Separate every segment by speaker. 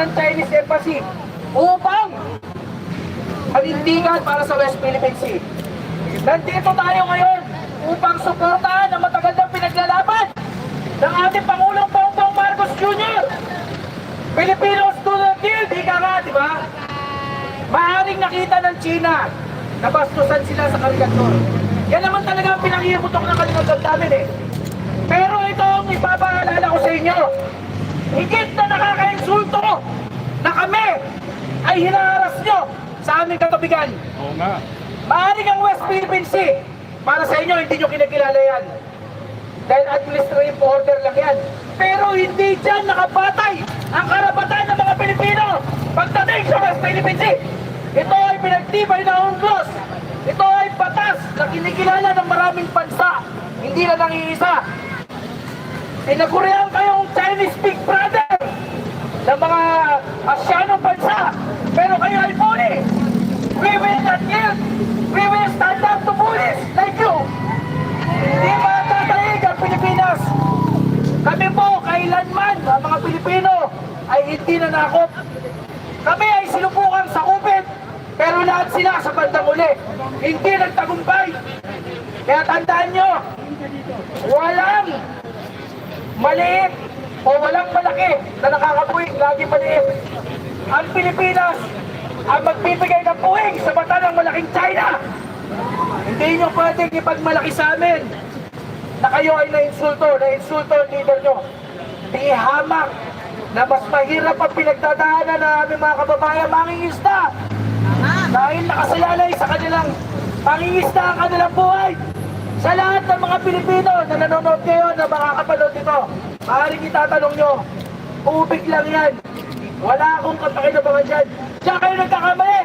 Speaker 1: ng Chinese Embassy upang panindigan para sa West Philippine Sea. Nandito tayo ngayon upang suportahan ang matagal na pinaglalaban ng ating Pangulong Bongbong Marcos Jr. Filipinos do not kill, di ka nga, di ba? Maaaring nakita ng China na bastusan sila sa karigador. Yan naman talaga ang pinangimutok ng kalimutan namin eh. Pero ito ang ipapaalala ko sa inyo. Higit na nakaka-insulto na kami ay hinaharas nyo sa aming katabigan.
Speaker 2: Oo nga.
Speaker 1: Maaaring ang West Philippine Sea, para sa inyo, hindi nyo kinakilala yan. Dahil administrative order lang yan. Pero hindi dyan nakabatay ang karapatan ng mga Pilipino pagdating sa West Philippine Sea. Ito ay pinagtibay na UNCLOS. Ito ay batas na kinikilala ng maraming bansa. Hindi na lang iisa. Pinagurihan kayong Chinese Big Brother ng mga Asyanong bansa. Pero kayo ay bully. We will not yield. We will stand up to bullies like you. Hindi matataig ang Pilipinas. Kami po, kailanman, ang mga Pilipino ay hindi nanakot. Kami ay sinubukang sakupin, pero lahat sila sa bandang uli, hindi nagtagumpay. Kaya tandaan nyo, walang maliit o walang malaki na nakakapuwing, lagi maliit. Ang Pilipinas ang magbibigay ng puwing sa mata ng malaking China. Hindi nyo pwedeng ipagmalaki sa amin na kayo ay na-insulto ang leader nyo. Ihamak na mas mahirap ang pinagdadaanan ng aming mga kababayan mangingisda. Dahil nakasalalay sa kanilang mangingisda ang kanilang buhay. Sa lahat ng mga Pilipino na nanonood ngayon na makakapanood dito, maaaring itatanong nyo, ubig lang yan. Wala akong kapakinabangan dyan. Diyan kayo nagkakamali.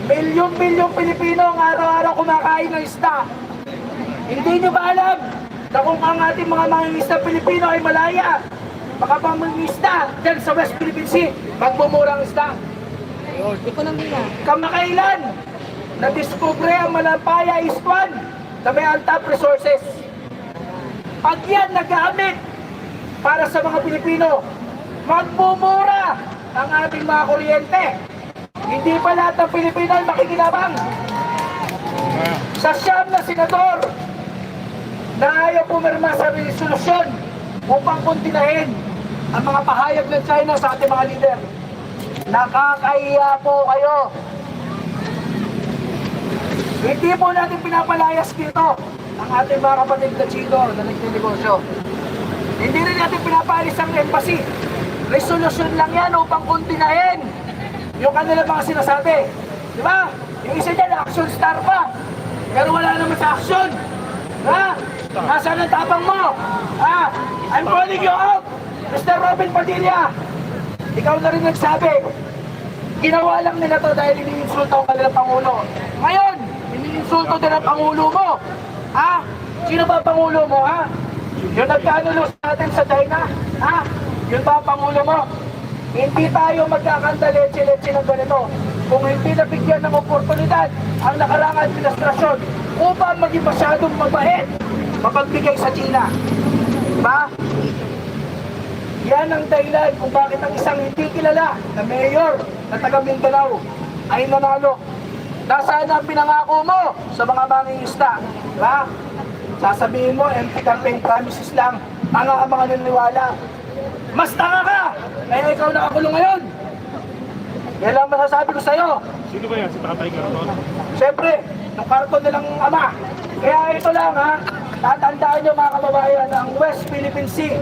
Speaker 1: Milyong-milyong Pilipino ang araw-araw kumakain ng isda. Hindi nyo ba alam na kung ang ating mga mangingisda Pilipino ay malaya, makapangingisda dyan sa West Philippine Sea, magmumurang isda? Kamakailan, na-discover ang Malampaya East 1 na may untapped resources. Pag yan nagamit para sa mga Pilipino, magmumura ang ating mga kuryente. Hindi pa lahat ng Pilipino ay makikinabang. Sa siyam na senador na ayaw pumirma sa resolusyon upang kuntinahin ang mga pahayag ng China sa ating mga leader. Nakakahiya po kayo. Hindi po natin pinapalayas dito ang ating mga kapatid na Chino na nagtinegosyo. Hindi rin natin pinapaalis ang embassy. Resolusyon lang yan upang kuntinahin yung kanila mga sinasabi. Di ba? Yung isa dyan, action star pa. Pero wala naman sa action. Ha? Nasaan ang tapang mo? Ha? I'm calling you out, Mr. Robin Padilla. Ikaw na rin nagsabi. Ginawa lang nila to dahil iniinsulto ang kanilang Pangulo. Ngayon, iniinsulto din ang Pangulo mo. Ha? Sino ba ang Pangulo mo, ha? Yung nagkanulos natin sa China? Ha? Yun ba ang Pangulo mo? Hindi tayo magkakanta leche-leche ng ganito kung hindi nabigyan ng oportunidad ang nakaraang administrasyon upang maging masyadong mabait mapagbigay sa China. Diba? Yan ang dahilan kung bakit ang isang hindi kilala na mayor na taga Mindanao ay nanalo. Nasaan ang pinangako mo sa mga mangingisda? Diba? Sasabihin mo, empty campaign promises lang. Tanga ang mga naniniwala. Mas tanga ka! Kaya ikaw nakakulong ngayon. Yan lang masasabi ko sa'yo.
Speaker 2: Sino ba yan? Si Tatay Karton?
Speaker 1: Siyempre, yung karton nilang ama. Kaya ito lang ha, tatandaan nyo mga kababayan na ang West Philippine Sea,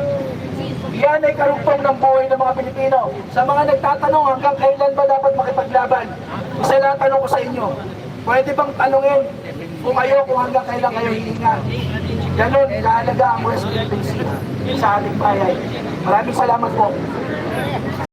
Speaker 1: yan ay karugtong ng buhay ng mga Pilipino. Sa mga nagtatanong hanggang kailan ba dapat makipaglaban, isa lang tanong ko sa inyo, pwede bang tanungin kung hanggang kailan kayo hihinga? Ganon, ilaalaga ang West Philippine Sea sa ating bayan. Maraming salamat po.